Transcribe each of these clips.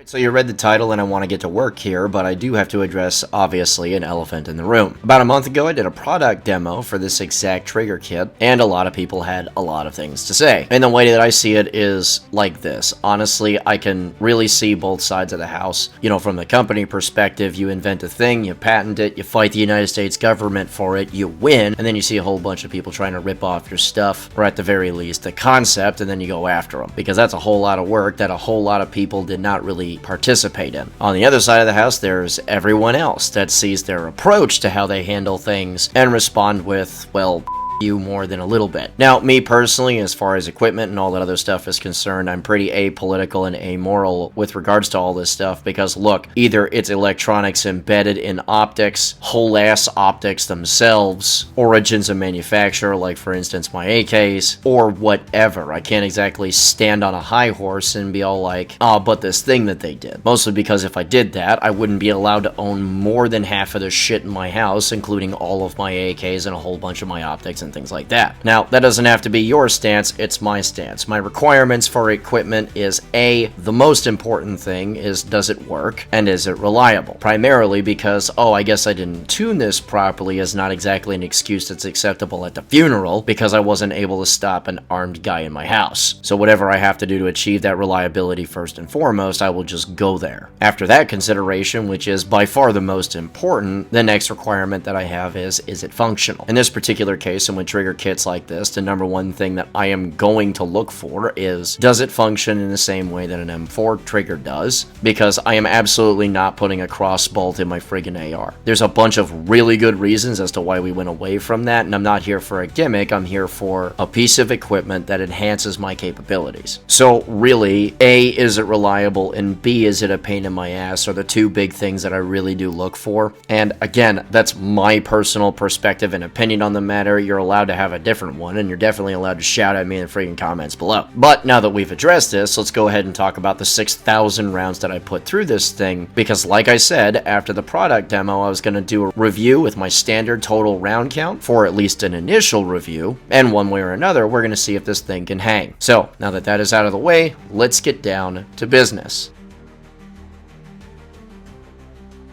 So you read the title and I want to get to work here, but I do have to address, obviously, an elephant in the room. About a month ago, I did a product demo for this exact trigger kit, and a lot of people had a lot of things to say. And the way that I see it is like this. Honestly, I can really see both sides of the house. You know, from the company perspective, you invent a thing, you patent it, you fight the United States government for it, you win, and then you see a whole bunch of people trying to rip off your stuff, or at the very least, the concept, and then you go after them. Because that's a whole lot of work that a whole lot of people did not really participate in. On the other side of the house, there's everyone else that sees their approach to how they handle things and respond with, well, you more than a little bit. Now, me personally, as far as equipment and all that other stuff is concerned, I'm pretty apolitical and amoral with regards to all this stuff because, look, either it's electronics embedded in optics, whole-ass optics themselves, origins of manufacturer, like for instance my AKs, or whatever. I can't exactly stand on a high horse and be all like, oh, but this thing that they did. Mostly because if I did that, I wouldn't be allowed to own more than half of the shit in my house, including all of my AKs and a whole bunch of my optics and things like that. Now, that doesn't have to be your stance, it's my stance. My requirements for equipment is A, the most important thing is does it work and is it reliable? Primarily because, oh, I guess I didn't tune this properly is not exactly an excuse that's acceptable at the funeral because I wasn't able to stop an armed guy in my house. So whatever I have to do to achieve that reliability first and foremost, I will just go there. After that consideration, which is by far the most important, the next requirement that I have is it functional? In this particular case, and with trigger kits like this, the number one thing that I am going to look for is, does it function in the same way that an M4 trigger does? Because I am absolutely not putting a cross bolt in my friggin' AR. There's a bunch of really good reasons as to why we went away from that, and I'm not here for a gimmick, I'm here for a piece of equipment that enhances my capabilities. So really, A, is it reliable, and B, is it a pain in my ass, are the two big things that I really do look for. And again, that's my personal perspective and opinion on the matter. You're allowed to have a different one, and you're definitely allowed to shout at me in the freaking comments below. But now that we've addressed this, let's go ahead and talk about the 6,000 rounds that I put through this thing, because like I said, after the product demo, I was going to do a review with my standard total round count for at least an initial review, and one way or another, we're going to see if this thing can hang. So, now that that is out of the way, let's get down to business.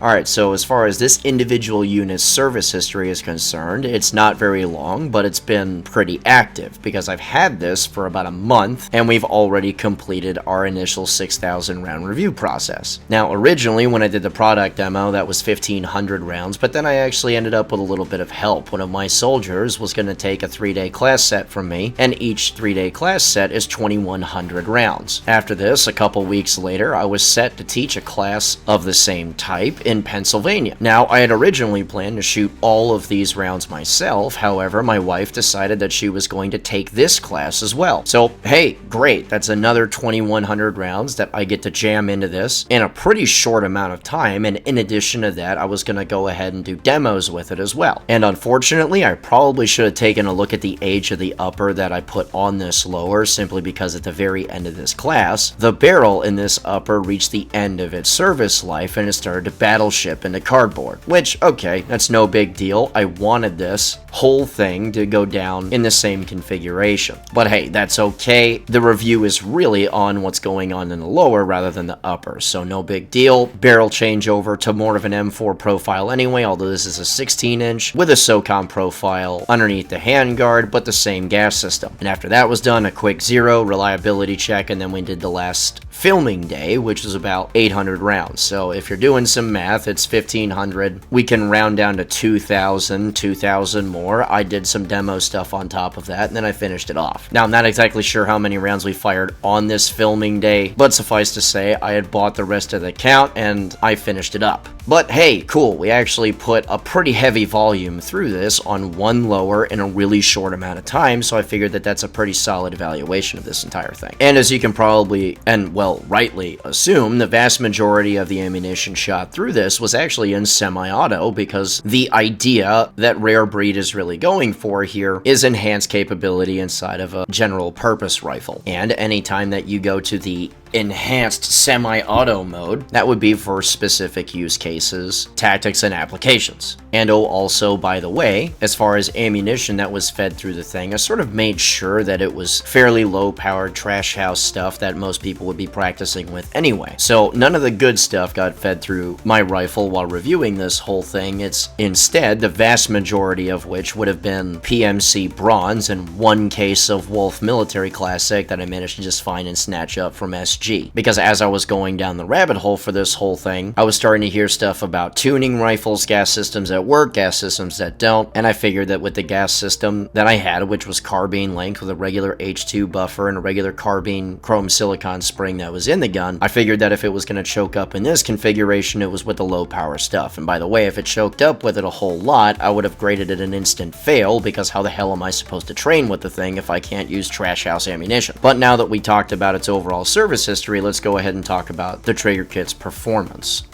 Alright, so as far as this individual unit's service history is concerned, it's not very long, but it's been pretty active, because I've had this for about a month, and we've already completed our initial 6,000 round review process. Now, originally, when I did the product demo, that was 1,500 rounds, but then I actually ended up with a little bit of help. One of my soldiers was going to take a 3-day class set from me, and each 3-day class set is 2,100 rounds. After this, a couple weeks later, I was set to teach a class of the same type in Pennsylvania. Now, I had originally planned to shoot all of these rounds myself, however, my wife decided that she was going to take this class as well. So, hey, great, that's another 2,100 rounds that I get to jam into this in a pretty short amount of time, and in addition to that, I was going to go ahead and do demos with it as well. And unfortunately, I probably should have taken a look at the age of the upper that I put on this lower, simply because at the very end of this class, the barrel in this upper reached the end of its service life, and it started to battle ship into cardboard, which, okay, that's no big deal. I wanted this whole thing to go down in the same configuration. But hey, that's okay. The review is really on what's going on in the lower rather than the upper, so no big deal. Barrel changeover to more of an M4 profile anyway, although this is a 16-inch with a SOCOM profile underneath the handguard, but the same gas system. And after that was done, a quick zero reliability check, and then we did the last filming day, which was about 800 rounds. So if you're doing some math, it's 1,500. We can round down to 2,000 more. I did some demo stuff on top of that, and then I finished it off. Now, I'm not exactly sure how many rounds we fired on this filming day, but suffice to say, I had bought the rest of the count, and I finished it up. But hey, cool, we actually put a pretty heavy volume through this on one lower in a really short amount of time, so I figured that that's a pretty solid evaluation of this entire thing. And as you can probably, and well, rightly assume, the vast majority of the ammunition shot through this was actually in semi-auto, because the idea that Rare Breed is really going for here is enhanced capability inside of a general purpose rifle. And anytime that you go to the enhanced semi-auto mode. That would be for specific use cases, tactics, and applications. And oh, also, by the way, as far as ammunition that was fed through the thing, I sort of made sure that it was fairly low-powered trash house stuff that most people would be practicing with anyway. So none of the good stuff got fed through my rifle while reviewing this whole thing. It's instead the vast majority of which would have been PMC Bronze and one case of Wolf Military Classic that I managed to just find and snatch up from SG. Because as I was going down the rabbit hole for this whole thing, I was starting to hear stuff about tuning rifles, gas systems that work, gas systems that don't, and I figured that with the gas system that I had, which was carbine linked with a regular H2 buffer and a regular carbine chrome silicon spring that was in the gun, I figured that if it was going to choke up in this configuration, it was with the low power stuff. And by the way, if it choked up with it a whole lot, I would have graded it an instant fail, because how the hell am I supposed to train with the thing if I can't use trash house ammunition? But now that we talked about its overall service history, let's go ahead and talk about the trigger kit's performance.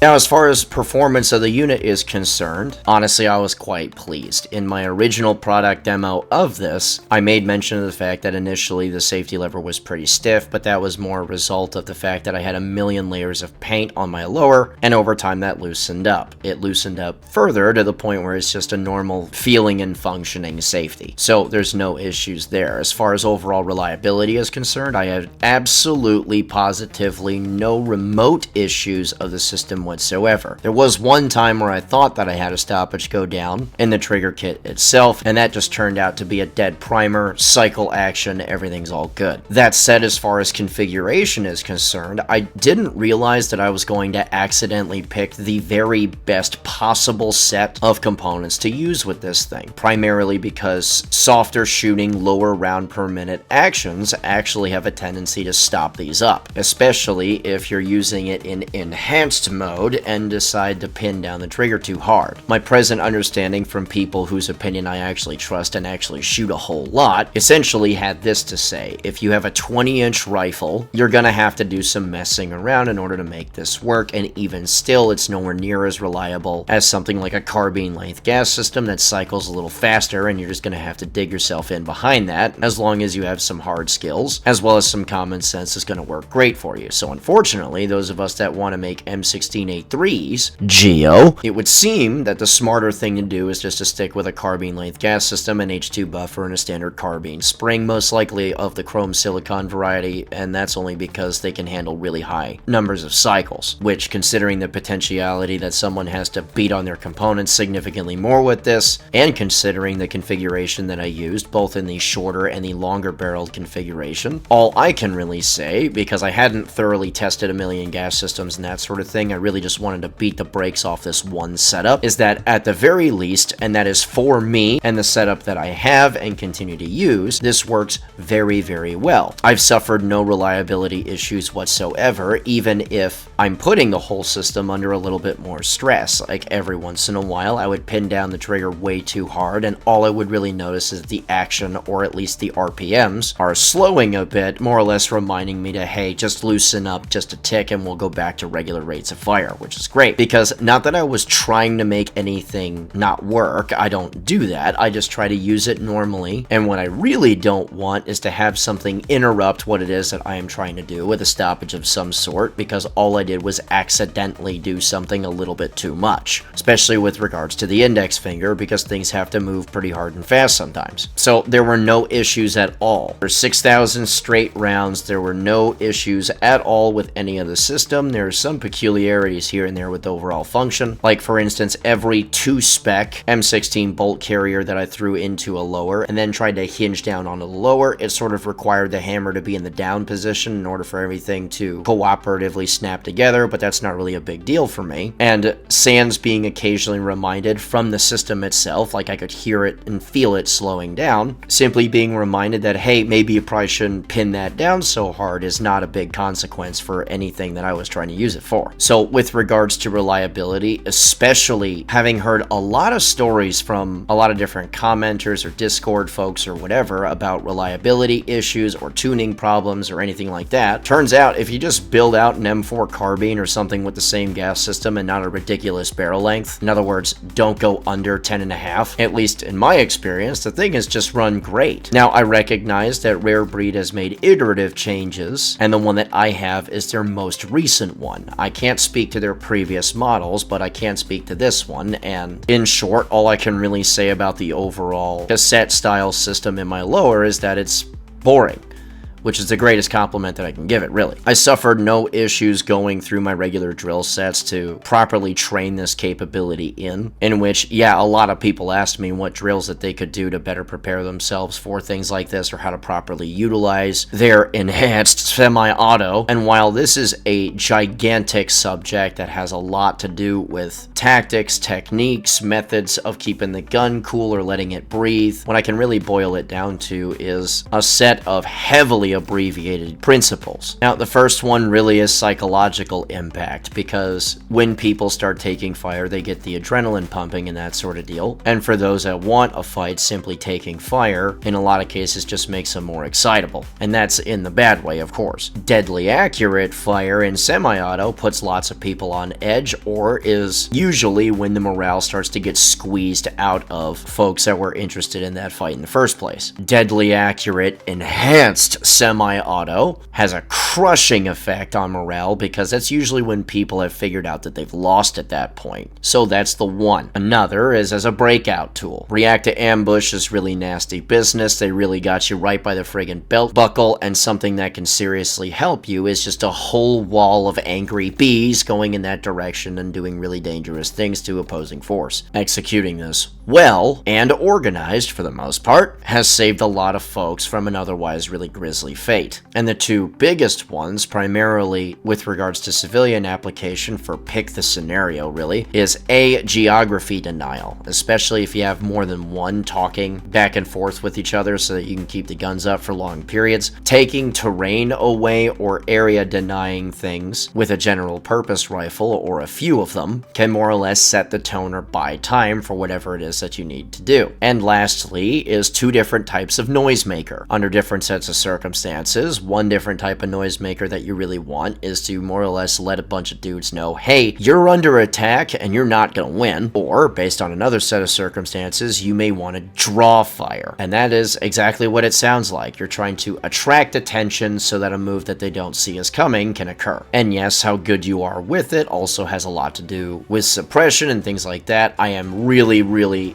Now, as far as performance of the unit is concerned, honestly, I was quite pleased. In my original product demo of this, I made mention of the fact that initially the safety lever was pretty stiff, but that was more a result of the fact that I had a million layers of paint on my lower, and over time that loosened up. It loosened up further to the point where it's just a normal feeling and functioning safety. So there's no issues there. As far as overall reliability is concerned, I had absolutely, positively no remote issues of the system whatsoever. There was one time where I thought that I had a stoppage go down in the trigger kit itself, and that just turned out to be a dead primer, cycle action, everything's all good. That said, as far as configuration is concerned, I didn't realize that I was going to accidentally pick the very best possible set of components to use with this thing, primarily because softer shooting, lower round per minute actions actually have a tendency to stop these up, especially if you're using it in enhanced mode and decide to pin down the trigger too hard. My present understanding from people whose opinion I actually trust and actually shoot a whole lot essentially had this to say: if you have a 20-inch rifle, you're gonna have to do some messing around in order to make this work, and even still, it's nowhere near as reliable as something like a carbine length gas system that cycles a little faster, and you're just gonna have to dig yourself in behind that. As long as you have some hard skills, as well as some common sense, is gonna work great for you. So unfortunately, those of us that want to make M16A3s, Geo, it would seem that the smarter thing to do is just to stick with a carbine length gas system, an H2 buffer, and a standard carbine spring, most likely of the chrome silicon variety, and that's only because they can handle really high numbers of cycles, which, considering the potentiality that someone has to beat on their components significantly more with this, and considering the configuration that I used, both in the shorter and the longer barreled configuration, all I can really say, because I hadn't thoroughly tested a million gas systems and that sort of thing, I really just wanted to beat the brakes off this one setup, is that at the very least, and that is for me and the setup that I have and continue to use, this works very, very well. I've suffered no reliability issues whatsoever, even if I'm putting the whole system under a little bit more stress. Like every once in a while, I would pin down the trigger way too hard, and all I would really notice is the action, or at least the RPMs, are slowing a bit, more or less reminding me to, hey, just loosen up just a tick and we'll go back to regular rates of fire, which is great. Because not that I was trying to make anything not work, I don't do that, I just try to use it normally, and what I really don't want is to have something interrupt what it is that I am trying to do with a stoppage of some sort, because all I did was accidentally do something a little bit too much, especially with regards to the index finger, because things have to move pretty hard and fast sometimes. So there were no issues at all. For 6,000 straight rounds, there were no issues at all with any of the system. There are some peculiarities here and there with the overall function, like for instance, every 2-spec M16 bolt carrier that I threw into a lower and then tried to hinge down onto the lower, it sort of required the hammer to be in the down position in order for everything to cooperatively snap together, but that's not really a big deal for me. And sans being occasionally reminded from the system itself, like I could hear it and feel it slowing down, simply being reminded that, hey, maybe you probably shouldn't pin that down so hard, is not a big consequence for anything that I was trying to use it for. So with with regards to reliability, especially having heard a lot of stories from a lot of different commenters or Discord folks or whatever about reliability issues or tuning problems or anything like that. Turns out if you just build out an M4 carbine or something with the same gas system and not a ridiculous barrel length, in other words, don't go under 10.5, at least in my experience, the thing has just run great. Now, I recognize that Rare Breed has made iterative changes, and the one that I have is their most recent one. I can't speak to their previous models, but I can speak to this one, and in short, all I can really say about the overall cassette style system in my lower is that it's boring, which is the greatest compliment that I can give it, really. I suffered no issues going through my regular drill sets to properly train this capability in which, yeah, a lot of people asked me what drills that they could do to better prepare themselves for things like this or how to properly utilize their enhanced semi-auto. And while this is a gigantic subject that has a lot to do with tactics, techniques, methods of keeping the gun cool or letting it breathe, what I can really boil it down to is a set of heavily abbreviated principles. Now, the first one really is psychological impact, because when people start taking fire, they get the adrenaline pumping and that sort of deal. And for those that want a fight, simply taking fire, in a lot of cases, just makes them more excitable. And that's in the bad way, of course. Deadly accurate fire in semi-auto puts lots of people on edge, or is usually when the morale starts to get squeezed out of folks that were interested in that fight in the first place. Deadly accurate enhanced semi-auto has a crushing effect on morale, because that's usually when people have figured out that they've lost at that point. So that's the one. Another is as a breakout tool. React to ambush is really nasty business. They really got you right by the friggin' belt buckle, and something that can seriously help you is just a whole wall of angry bees going in that direction and doing really dangerous things to opposing force. Executing this well and organized, for the most part, has saved a lot of folks from an otherwise really grisly fate. And the two biggest ones, primarily with regards to civilian application for pick the scenario really, is A, geography denial, especially if you have more than one talking back and forth with each other so that you can keep the guns up for long periods. Taking terrain away or area denying things with a general purpose rifle, or a few of them, can more or less set the tone or buy time for whatever it is that you need to do. And lastly is two different types of noisemaker under different sets of circumstances. One different type of noisemaker that you really want is to more or less let a bunch of dudes know, hey, you're under attack and you're not gonna win. Or, based on another set of circumstances, you may want to draw fire. And that is exactly what it sounds like. You're trying to attract attention so that a move that they don't see as coming can occur. And yes, how good you are with it also has a lot to do with suppression and things like that. I am really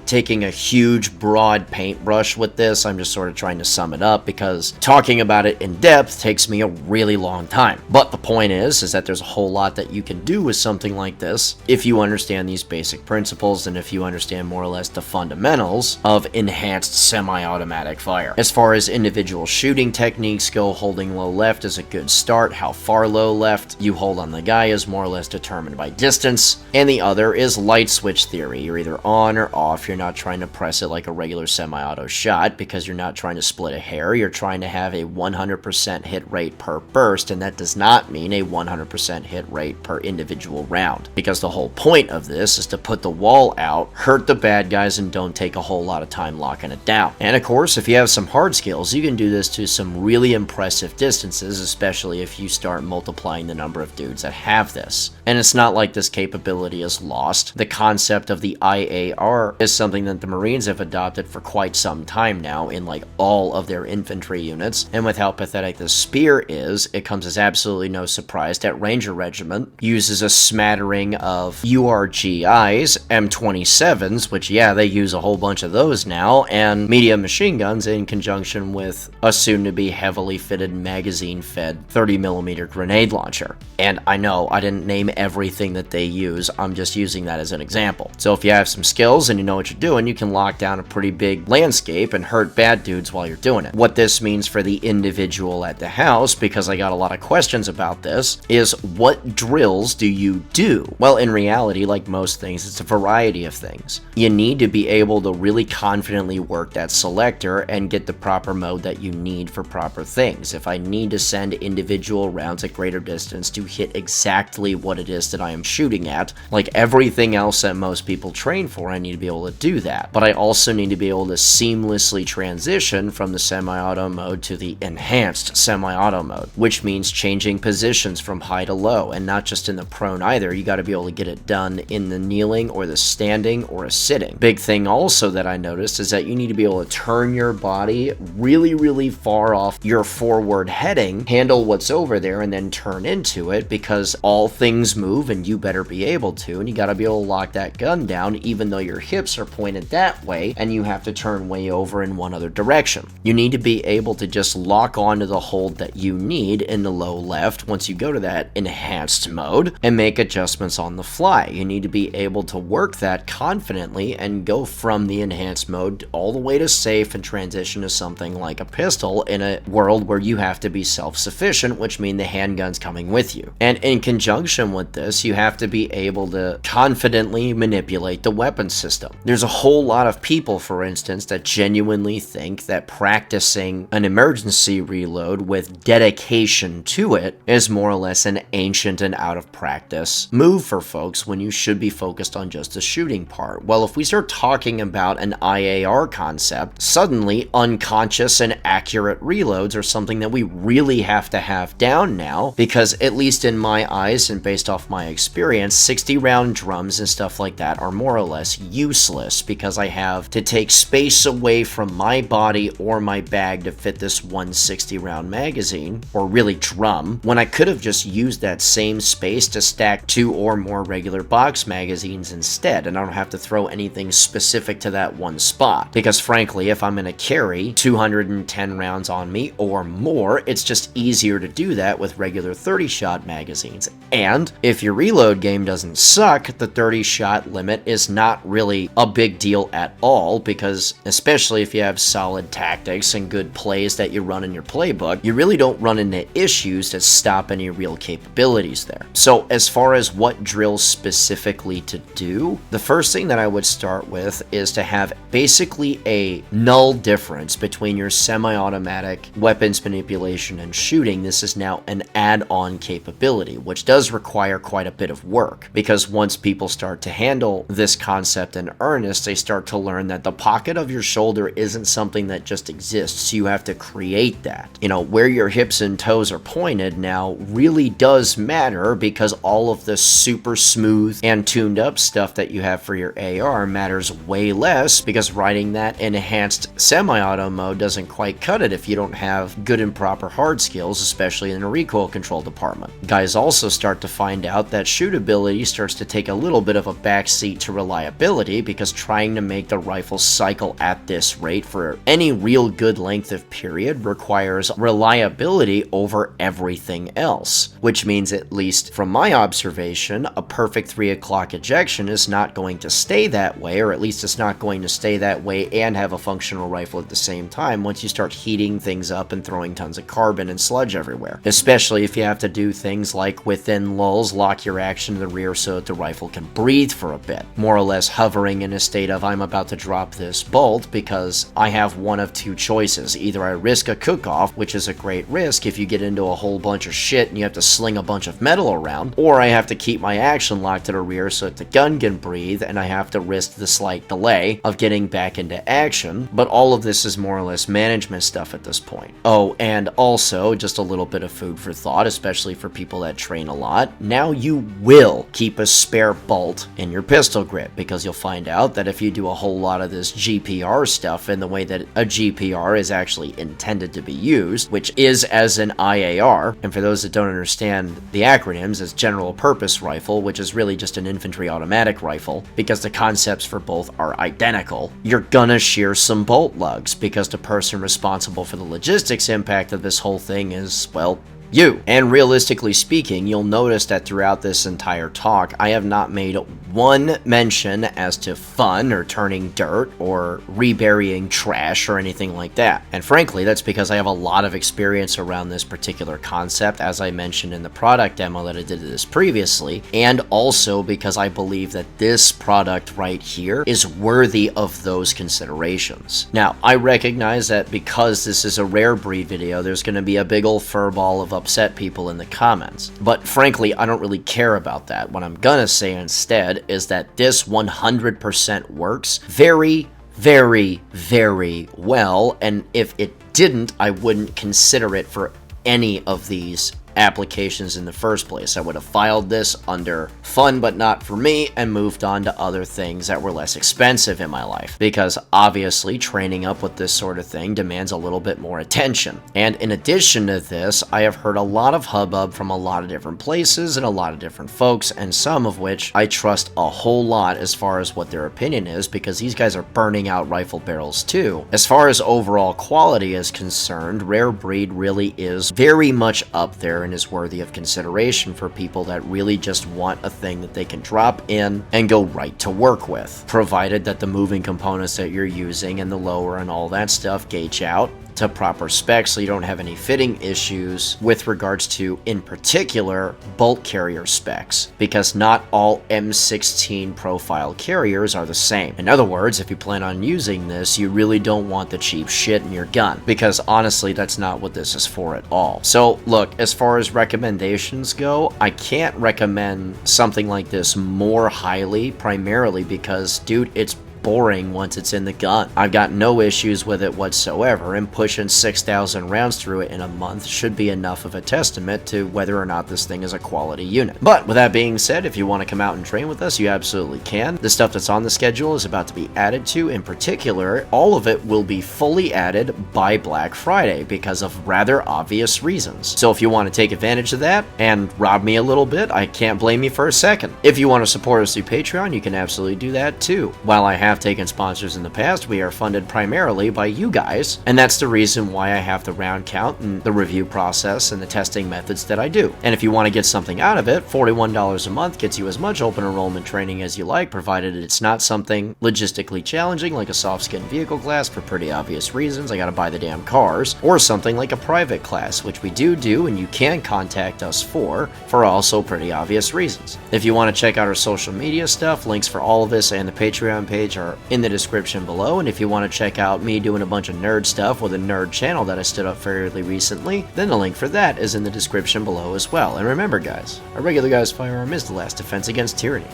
taking a huge broad paintbrush with this. I'm just sort of trying to sum it up, because talking about it in depth takes me a really long time. But the point is that there's a whole lot that you can do with something like this if you understand these basic principles, and if you understand more or less the fundamentals of enhanced semi-automatic fire. As far as individual shooting techniques go, holding low left is a good start. How far low left you hold on the guy is more or less determined by distance. And the other is light switch theory. You're either on or off. You're not trying to press it like a regular semi-auto shot, because you're not trying to split a hair. You're trying to have a 100% hit rate per burst, and that does not mean a 100% hit rate per individual round, because the whole point of this is to put the wall out, hurt the bad guys, and don't take a whole lot of time locking it down. And of course, if you have some hard skills, you can do this to some really impressive distances, especially if you start multiplying the number of dudes that have this. And it's not like this capability is lost. The concept of the IAR is something that the Marines have adopted for quite some time now in like all of their infantry units, and with how pathetic the spear is, it comes as absolutely no surprise that Ranger Regiment uses a smattering of URGIs, M27s, which yeah, they use a whole bunch of those now, and medium machine guns in conjunction with a soon-to-be heavily fitted magazine-fed 30mm grenade launcher. And I know I didn't name everything that they use, I'm just using that as an example. So if you have some skills and you know what you're doing, you can lock down a pretty big landscape and hurt bad dudes while you're doing it. What this means for the individual at the house, because I got a lot of questions about this, is what drills do you do? Well, in reality, like most things, it's a variety of things. You need to be able to really confidently work that selector and get the proper mode that you need for proper things. If I need to send individual rounds at greater distance to hit exactly what it is that I am shooting at, like everything else that most people train for, I need to be able to do that. But I also need to be able to seamlessly transition from the semi-auto mode to the enhanced semi-auto mode, which means changing positions from high to low, and not just in the prone either. You got to be able to get it done in the kneeling or the standing or a sitting. Big thing also that I noticed is that you need to be able to turn your body really far off your forward heading, handle what's over there, and then turn into it, because all things move and you better be able to, and you got to be able to lock that gun down even though your hips are pointed that way and you have to turn way over in one other direction. You need to be able to just lock onto the hold that you need in the low left once you go to that enhanced mode and make adjustments on the fly. You need to be able to work that confidently and go from the enhanced mode all the way to safe and transition to something like a pistol in a world where you have to be self-sufficient, which means the handgun's coming with you. And in conjunction with this, you have to be able to confidently manipulate the weapon system. There's a whole lot of people, for instance, that genuinely think that practicing an emergency reload with dedication to it is more or less an ancient and out of practice move for folks when you should be focused on just the shooting part. Well, if we start talking about an IAR concept, suddenly unconscious and accurate reloads are something that we really have to have down now, because at least in my eyes and based off my experience, 60 round drums and stuff like that are more or less useless, because I have to take space away from my body or my bag to fit this 160 round magazine, or really drum, when I could have just used that same space to stack 2 or more regular box magazines instead, and I don't have to throw anything specific to that one spot. Because frankly, if I'm going to carry 210 rounds on me or more, it's just easier to do that with regular 30-shot magazines. And if your reload game doesn't suck, the 30-shot limit is not really a big deal at all, because especially if you have solid tactics and good plays that you run in your playbook, you really don't run into issues that stop any real capabilities there. So as far as what drills specifically to do, the first thing that I would start with is to have basically a null difference between your semi-automatic weapons manipulation and shooting. This is now an add-on capability, which does require quite a bit of work, because once people start to handle this concept in earnest, they start to learn that the pocket of your shoulder isn't something that just exists. You have to create that. You know, where your hips and toes are pointed now really does matter, because all of the super smooth and tuned up stuff that you have for your AR matters way less, because riding that enhanced semi-auto mode doesn't quite cut it if you don't have good and proper hard skills, especially in the recoil control department. Guys also start to find out that shootability starts to take a little bit of a backseat to reliability, because trying to make the rifle cycle at this rate for any real good length of period requires reliability over everything else, which means, at least from my observation, a perfect 3 o'clock ejection is not going to stay that way, or at least it's not going to stay that way and have a functional rifle at the same time once you start heating things up and throwing tons of carbon and sludge everywhere, especially if you have to do things like within lulls lock your action to the rear so that the rifle can breathe for a bit, more or less hovering in a state of I'm about to drop this bolt, because I have one of two choices. Either I risk a cook-off, which is a great risk if you get into a whole bunch of shit and you have to sling a bunch of metal around, or I have to keep my action locked to the rear so that the gun can breathe, and I have to risk the slight delay of getting back into action. But all of this is more or less management stuff at this point. Oh, and also just a little bit of food for thought, especially for people that train a lot. Now you will keep a spare bolt in your pistol grip, because you'll find out that if you do a whole lot of this GPR stuff in the way that a GPR is actually intended to be used, which is as an IAR, and for those that don't understand the acronyms, as General Purpose Rifle, which is really just an infantry automatic rifle, because the concepts for both are identical, you're gonna shear some bolt lugs, because the person responsible for the logistics impact of this whole thing is, well, you. And realistically speaking, you'll notice that throughout this entire talk, I have not made one mention as to fun or turning dirt or reburying trash or anything like that. And frankly, that's because I have a lot of experience around this particular concept, as I mentioned in the product demo that I did this previously, and also because I believe that this product right here is worthy of those considerations. Now, I recognize that because this is a rare breed video, there's going to be a big old furball of upset people in the comments. But frankly, I don't really care about that. What I'm gonna say instead is that this 100% works very, very, very well, and if it didn't, I wouldn't consider it for any of these applications in the first place. I would have filed this under fun but not for me and moved on to other things that were less expensive in my life, because obviously training up with this sort of thing demands a little bit more attention. And in addition to this, I have heard a lot of hubbub from a lot of different places and a lot of different folks, and some of which I trust a whole lot as far as what their opinion is, because these guys are burning out rifle barrels too. As far as overall quality is concerned, Rare Breed really is very much up there and is worthy of consideration for people that really just want a thing that they can drop in and go right to work with, provided that the moving components that you're using and the lower and all that stuff gauge out to proper specs so you don't have any fitting issues with regards to, in particular, bolt carrier specs, because not all M16 profile carriers are the same. In other words, if you plan on using this, you really don't want the cheap shit in your gun, because honestly, that's not what this is for at all. So look, as far as recommendations go, I can't recommend something like this more highly, primarily because, dude, it's boring once it's in the gun. I've got no issues with it whatsoever, and pushing 6,000 rounds through it in a month should be enough of a testament to whether or not this thing is a quality unit. But with that being said, if you want to come out and train with us, you absolutely can. The stuff that's on the schedule is about to be added to. In particular, all of it will be fully added by Black Friday because of rather obvious reasons. So if you want to take advantage of that and rob me a little bit, I can't blame you for a second. If you want to support us through Patreon, you can absolutely do that too. While I have taken sponsors in the past, we are funded primarily by you guys, and that's the reason why I have the round count and the review process and the testing methods that I do. And if you want to get something out of it, $41 a month gets you as much open enrollment training as you like, provided it's not something logistically challenging like a soft skin vehicle class for pretty obvious reasons, I gotta buy the damn cars, or something like a private class, which we do and you can contact us for also pretty obvious reasons. If you want to check out our social media stuff, links for all of this and the Patreon page are in the description below, and if you want to check out me doing a bunch of nerd stuff with a nerd channel that I stood up fairly recently, then the link for that is in the description below as well. And remember guys, a regular guy's firearm is the last defense against tyranny.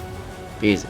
Be easy.